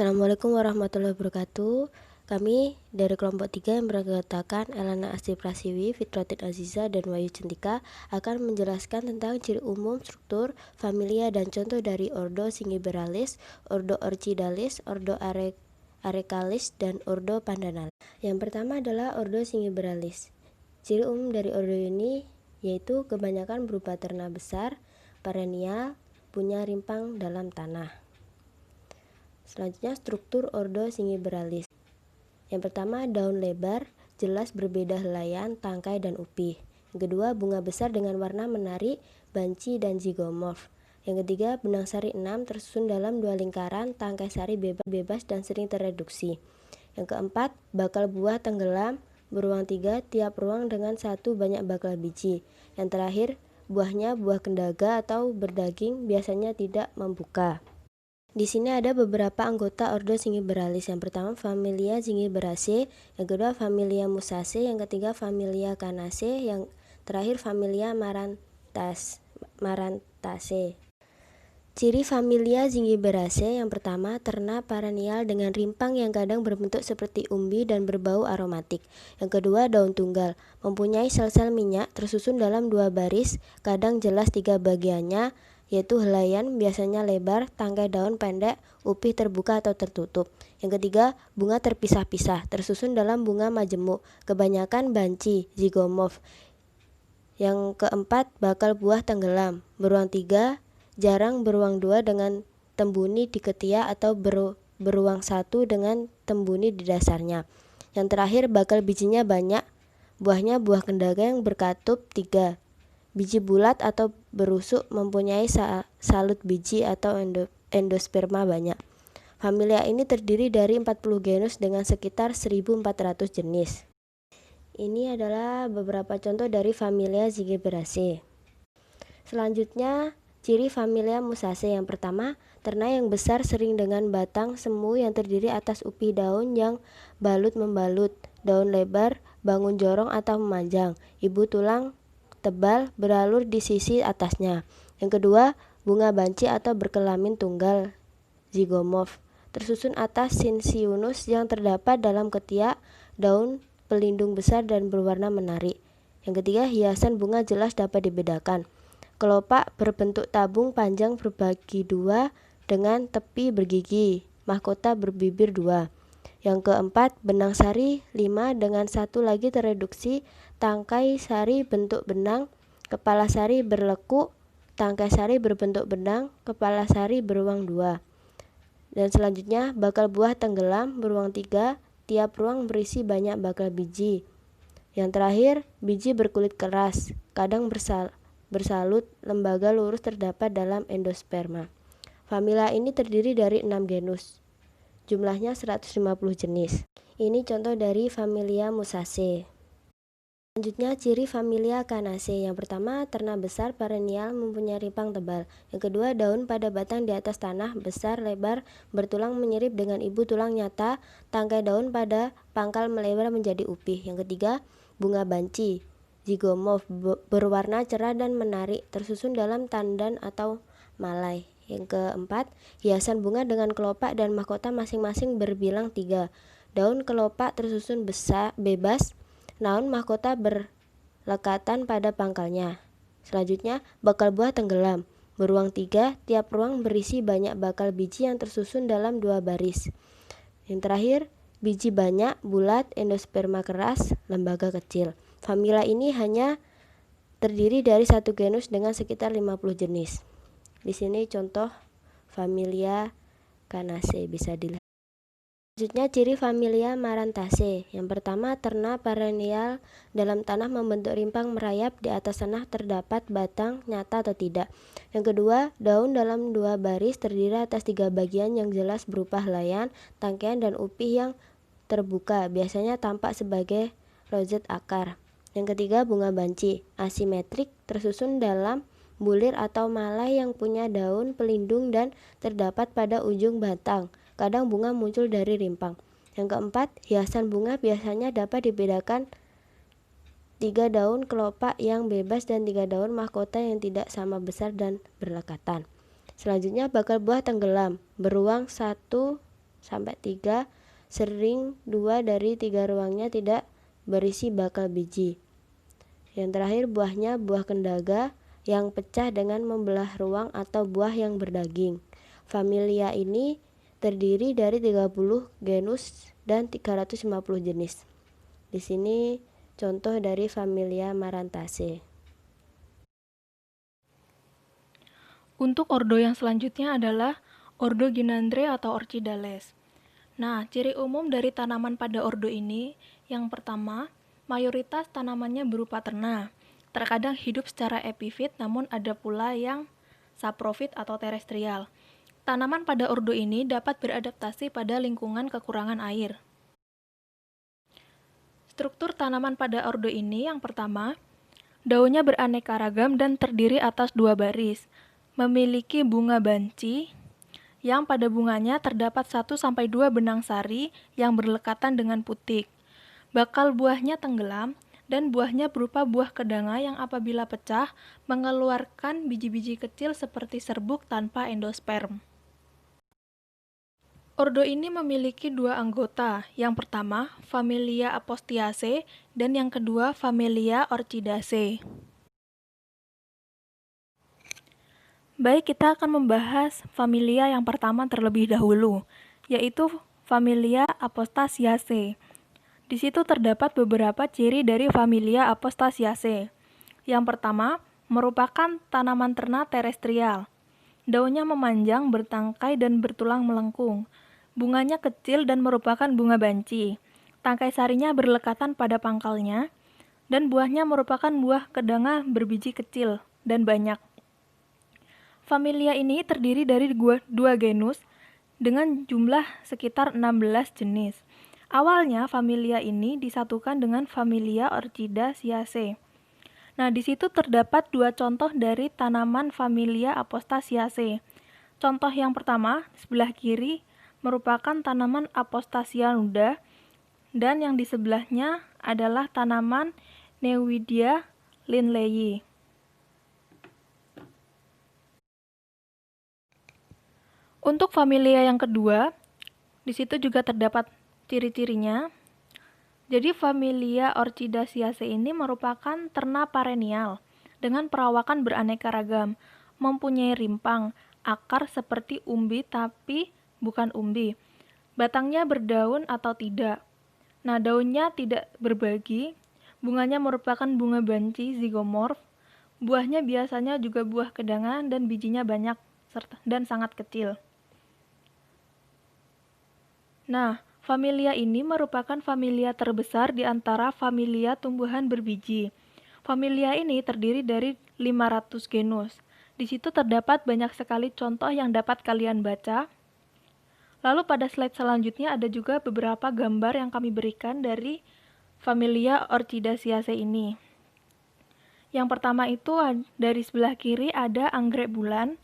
Assalamualaikum warahmatullahi wabarakatuh. Kami dari kelompok 3 yang beranggotakan Elana Asti Prasiwi, Fitrotin Aziza, dan Wahyu Centika akan menjelaskan tentang ciri umum, struktur, familia, dan contoh dari ordo Singiberalis, ordo Orchidalis, ordo Arecalis, dan ordo Pandanalis. Yang pertama adalah ordo Singiberalis. Ciri umum dari ordo ini yaitu kebanyakan berupa terna besar, perennial, punya rimpang dalam tanah. Selanjutnya struktur ordo Singiberalis. Yang pertama daun lebar, jelas berbeda helaian, tangkai, dan upih. Yang kedua bunga besar dengan warna menarik, banci, dan zigomorf. Yang ketiga benang sari 6 tersusun dalam 2 lingkaran, tangkai sari bebas dan sering tereduksi. Yang keempat bakal buah tenggelam, beruang 3, tiap ruang dengan 1 banyak bakal biji. Yang terakhir buahnya buah kendaga atau berdaging, biasanya tidak membuka. Di sini ada beberapa anggota ordo Singiberalis. Yang pertama familia Singiberaceae, yang kedua familia Musaceae, yang ketiga familia Canaceae, yang terakhir familia Marantaceae. Ciri familia Singiberaceae yang pertama terna perennial dengan rimpang yang kadang berbentuk seperti umbi dan berbau aromatik. Yang kedua daun tunggal, mempunyai sel-sel minyak tersusun dalam 2 baris, kadang jelas 3 bagiannya, yaitu helaian biasanya lebar, tangkai daun pendek, upih terbuka atau tertutup. Yang ketiga bunga terpisah-pisah tersusun dalam bunga majemuk, kebanyakan banci, zigomorf. Yang keempat bakal buah tenggelam, beruang 3, jarang beruang 2 dengan tembuni di ketiak atau beruang 1 dengan tembuni di dasarnya. Yang terakhir bakal bijinya banyak, buahnya buah kendaga yang berkatup 3. Biji bulat atau berusuk, mempunyai salut biji atau endosperma banyak. Familia ini terdiri dari 40 genus dengan sekitar 1.400 jenis. Ini adalah beberapa contoh dari familia Singiberaceae. Selanjutnya, ciri familia Musaceae. Yang pertama, terna yang besar sering dengan batang semu yang terdiri atas upih daun yang balut membalut, daun lebar, bangun jorong atau memanjang, ibu tulang tebal beralur di sisi atasnya. Yang kedua, bunga banci atau berkelamin tunggal, zigomorf, tersusun atas cincinus yang terdapat dalam ketiak, daun pelindung besar dan berwarna menarik. Yang ketiga, hiasan bunga jelas dapat dibedakan. Kelopak berbentuk tabung panjang berbagi 2 dengan tepi bergigi, mahkota berbibir 2. Yang keempat, benang sari 5 dengan 1 lagi tereduksi, tangkai sari bentuk benang, kepala sari berlekuk, tangkai sari berbentuk benang, kepala sari beruang 2. Dan selanjutnya, bakal buah tenggelam, beruang 3, tiap ruang berisi banyak bakal biji. Yang terakhir, biji berkulit keras, kadang bersalut, lembaga lurus terdapat dalam endosperma. Familia ini terdiri dari 6 genus. Jumlahnya 150 jenis. Ini contoh dari familia Musaceae. Selanjutnya ciri familia Canaceae. Yang pertama, terna besar perennial mempunyai rimpang tebal. Yang kedua, daun pada batang di atas tanah, besar, lebar, bertulang menyirip dengan ibu tulang nyata, tangkai daun pada pangkal melebar menjadi upih. Yang ketiga, bunga banci, zigomorf, berwarna cerah dan menarik, tersusun dalam tandan atau malai. Yang keempat, hiasan bunga dengan kelopak dan mahkota masing-masing berbilang 3. Daun kelopak tersusun bebas, namun mahkota berlekatan pada pangkalnya. Selanjutnya, bakal buah tenggelam, beruang 3, tiap ruang berisi banyak bakal biji yang tersusun dalam 2 baris. Yang terakhir, biji banyak, bulat, endosperma keras, lembaga kecil. Familia ini hanya terdiri dari 1 genus dengan sekitar 50 jenis. Di sini contoh familia Canaceae bisa dilihat. Selanjutnya ciri familia Marantaceae. Yang pertama, terna perennial dalam tanah membentuk rimpang merayap, di atas tanah terdapat batang nyata atau tidak. Yang kedua, daun dalam 2 baris terdiri atas 3 bagian yang jelas berupa helaian, tangkaian, dan upih yang terbuka, biasanya tampak sebagai roset akar. Yang ketiga, bunga banci, asimetrik, tersusun dalam bulir atau malai yang punya daun pelindung dan terdapat pada ujung batang. Kadang bunga muncul dari rimpang. Yang keempat, hiasan bunga biasanya dapat dibedakan 3 daun kelopak yang bebas dan 3 daun mahkota yang tidak sama besar dan berlekatan. Selanjutnya, bakal buah tenggelam, beruang 1 sampai 3, sering 2 dari 3 ruangnya tidak berisi bakal biji. Yang terakhir buahnya buah kendaga yang pecah dengan membelah ruang atau buah yang berdaging. Familia ini terdiri dari 30 genus dan 350 jenis. Di sini contoh dari familia Marantaceae. Untuk ordo yang selanjutnya adalah ordo Gynandra atau Orchidales. Nah, ciri umum dari tanaman pada ordo ini, yang pertama, mayoritas tanamannya berupa terna. Terkadang hidup secara epifit, namun ada pula yang saprofit atau terestrial. Tanaman pada ordo ini dapat beradaptasi pada lingkungan kekurangan air. Struktur tanaman pada ordo ini yang pertama, daunnya beraneka ragam dan terdiri atas 2 baris. Memiliki bunga banci, yang pada bunganya terdapat 1-2 benang sari yang berlekatan dengan putik. Bakal buahnya tenggelam, dan buahnya berupa buah kedanga yang apabila pecah, mengeluarkan biji-biji kecil seperti serbuk tanpa endosperm. Ordo ini memiliki 2 anggota, yang pertama familia Apostiaceae dan yang kedua familia Orchidaceae. Baik, kita akan membahas familia yang pertama terlebih dahulu, yaitu familia Apostaceaceae. Di situ terdapat beberapa ciri dari familia Apostaceaceae. Yang pertama, merupakan tanaman terna terestrial. Daunnya memanjang, bertangkai, dan bertulang melengkung. Bunganya kecil dan merupakan bunga banci. Tangkai sarinya berlekatan pada pangkalnya, dan buahnya merupakan buah kedanga berbiji kecil dan banyak. Familia ini terdiri dari 2 genus dengan jumlah sekitar 16 jenis. Awalnya familia ini disatukan dengan familia Orchidaceae. Nah, di situ terdapat 2 contoh dari tanaman familia Apostaceaceae. Contoh yang pertama, sebelah kiri merupakan tanaman Apostacia nuda, dan yang di sebelahnya adalah tanaman Newidia Lindleyi. Untuk familia yang kedua, di situ juga terdapat ciri-cirinya. Jadi familia Orchidaceaceae ini merupakan terna perennial dengan perawakan beraneka ragam, mempunyai rimpang, akar seperti umbi tapi bukan umbi. Batangnya berdaun atau tidak. Nah, daunnya tidak berbagi, bunganya merupakan bunga banci zigomorf, buahnya biasanya juga buah kedanga dan bijinya banyak dan sangat kecil. Nah, familia ini merupakan familia terbesar di antara familia tumbuhan berbiji. Familia ini terdiri dari 500 genus. Di situ terdapat banyak sekali contoh yang dapat kalian baca. Lalu pada slide selanjutnya ada juga beberapa gambar yang kami berikan dari familia Orchidaceaceae ini. Yang pertama itu dari sebelah kiri ada anggrek bulan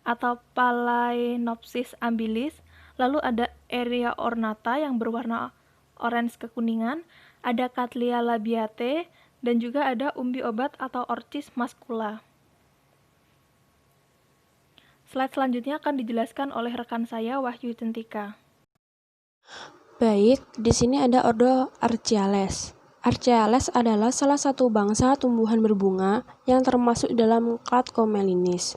atau Phalaenopsis amabilis. Lalu ada Area ornata yang berwarna orange kekuningan, ada Cattleya labiate, dan juga ada umbi obat atau Orchis muscula. Slide selanjutnya akan dijelaskan oleh rekan saya, Wahyu Centika. Baik, di sini ada ordo Archiales. Archiales adalah salah satu bangsa tumbuhan berbunga yang termasuk dalam clade Comelinis.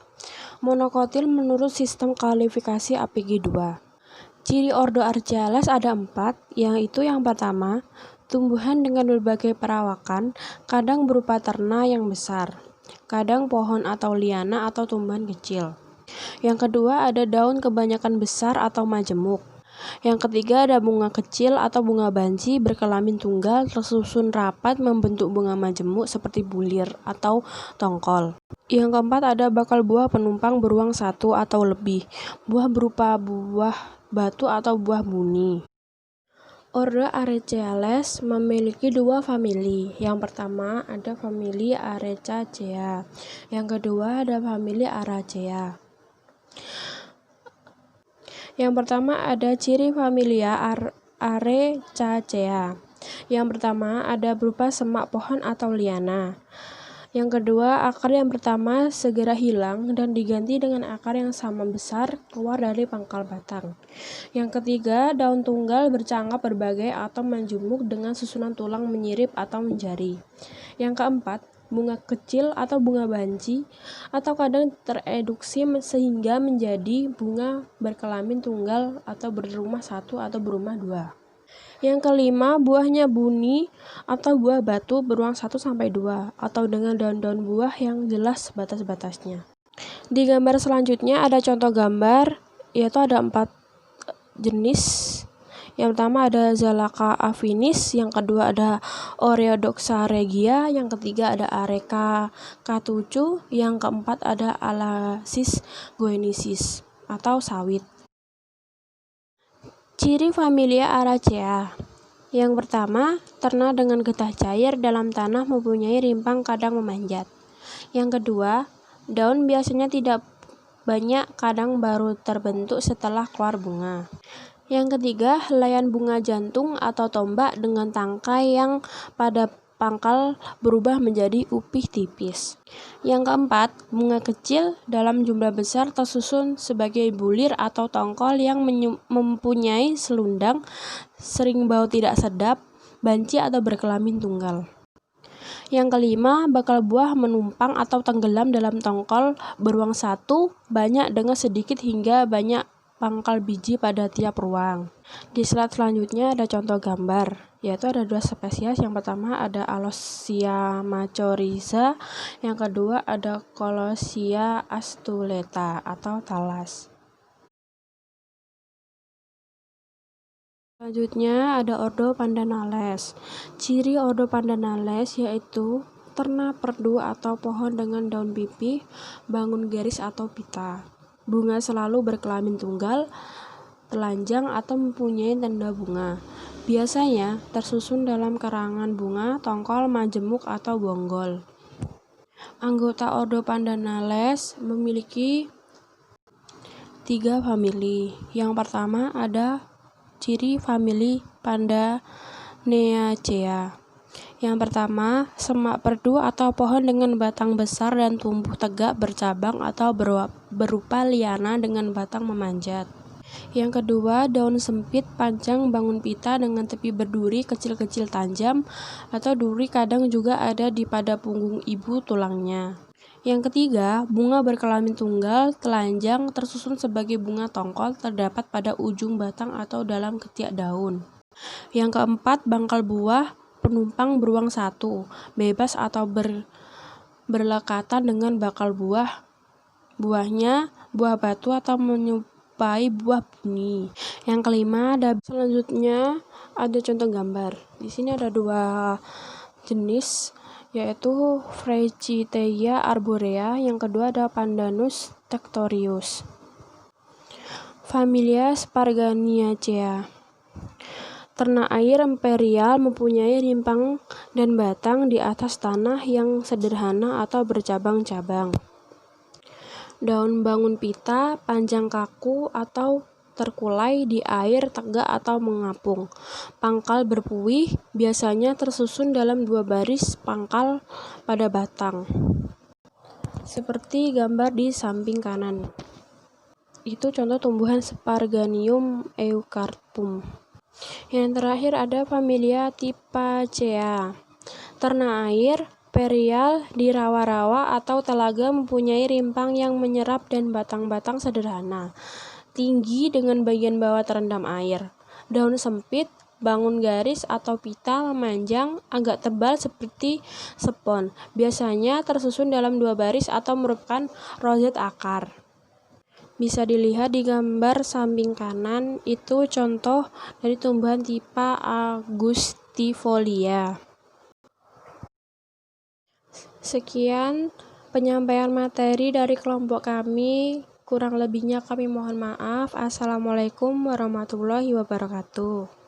Monokotil menurut sistem kualifikasi APG2. Ciri ordo Archiales ada 4, yaitu yang pertama, tumbuhan dengan berbagai perawakan, kadang berupa terna yang besar, kadang pohon atau liana atau tumbuhan kecil. Yang kedua, ada daun kebanyakan besar atau majemuk. Yang ketiga, ada bunga kecil atau bunga banci berkelamin tunggal tersusun rapat membentuk bunga majemuk seperti bulir atau tongkol. Yang keempat, ada bakal buah penumpang beruang 1 atau lebih. Buah berupa buah batu atau buah buni. Ordo Arecaceae memiliki 2 famili. Yang pertama ada famili Arecaceae. Yang kedua ada famili Araceae. Yang pertama ada ciri familia Arecaceae. Yang pertama ada berupa semak pohon atau liana. Yang kedua, akar yang pertama segera hilang dan diganti dengan akar yang sama besar keluar dari pangkal batang. Yang ketiga, daun tunggal bercangkap berbagai atau menjumuk dengan susunan tulang menyirip atau menjari. Yang keempat, bunga kecil atau bunga banci atau kadang tereduksi sehingga menjadi bunga berkelamin tunggal atau berumah satu atau berumah dua. Yang kelima, buahnya buni atau buah batu beruang 1-2 atau dengan daun-daun buah yang jelas batas-batasnya. Di gambar selanjutnya ada contoh gambar, yaitu ada 4 jenis. Yang pertama ada Zalaka affinis, yang kedua ada Oreodoxa regia, yang ketiga ada Areca catucu, yang keempat ada Alasis goenensis atau sawit. Ciri familia Aracea. Yang pertama, ternak dengan getah cair dalam tanah mempunyai rimpang kadang memanjat. Yang kedua, daun biasanya tidak banyak, kadang baru terbentuk setelah keluar bunga. Yang ketiga, helaian bunga jantung atau tombak dengan tangkai yang pada pangkal berubah menjadi upih tipis. Yang keempat, bunga kecil dalam jumlah besar tersusun sebagai bulir atau tongkol yang mempunyai selundang, sering bau tidak sedap, banci atau berkelamin tunggal. Yang kelima, bakal buah menumpang atau tenggelam dalam tongkol beruang satu, banyak dengan sedikit hingga banyak pangkal biji pada tiap ruang. Di slide selanjutnya ada contoh gambar, yaitu ada 2 spesies. Yang pertama ada Alosia macrorhiza, yang kedua ada Colosia astuleta atau talas. Selanjutnya ada ordo Pandanales. Ciri ordo Pandanales yaitu ternak perdu atau pohon dengan daun pipih, bangun garis atau pita. Bunga selalu berkelamin tunggal, telanjang atau mempunyai tanda bunga. Biasanya tersusun dalam karangan bunga, tongkol, majemuk atau bonggol. Anggota ordo Pandanales memiliki 3 famili. Yang pertama ada ciri famili Pandaneaceae. Yang pertama, semak perdu atau pohon dengan batang besar dan tumbuh tegak bercabang atau berupa liana dengan batang memanjat. Yang kedua, daun sempit, panjang, bangun pita dengan tepi berduri, kecil-kecil tajam, atau duri kadang juga ada di pada punggung ibu tulangnya. Yang ketiga, bunga berkelamin tunggal, telanjang, tersusun sebagai bunga tongkol, terdapat pada ujung batang atau dalam ketiak daun. Yang keempat, bangkal buah penumpang beruang satu, bebas atau berlekatan dengan bakal buahnya buah batu atau menyerupai buah buni. Yang kelima, selanjutnya ada contoh gambar. Di sini ada 2 jenis, yaitu Frechitheia arborea, yang kedua ada Pandanus tectorius. Familia Sparganiaceae. Ternak air imperial mempunyai rimpang dan batang di atas tanah yang sederhana atau bercabang-cabang. Daun bangun pita, panjang kaku atau terkulai di air tegak atau mengapung. Pangkal berpuih, biasanya tersusun dalam 2 baris pangkal pada batang. Seperti gambar di samping kanan. Itu contoh tumbuhan Sparganium eucarpum. Yang terakhir ada familia Tipacea. Ternak air imperial di rawa-rawa atau telaga mempunyai rimpang yang menyerap dan batang-batang sederhana, tinggi dengan bagian bawah terendam air. Daun sempit, bangun garis atau pita memanjang, agak tebal seperti spons. Biasanya tersusun dalam 2 baris atau merupakan roset akar. Bisa dilihat di gambar samping kanan, itu contoh dari tumbuhan tipe Angustifolia. Sekian penyampaian materi dari kelompok kami. Kurang lebihnya kami mohon maaf. Assalamualaikum warahmatullahi wabarakatuh.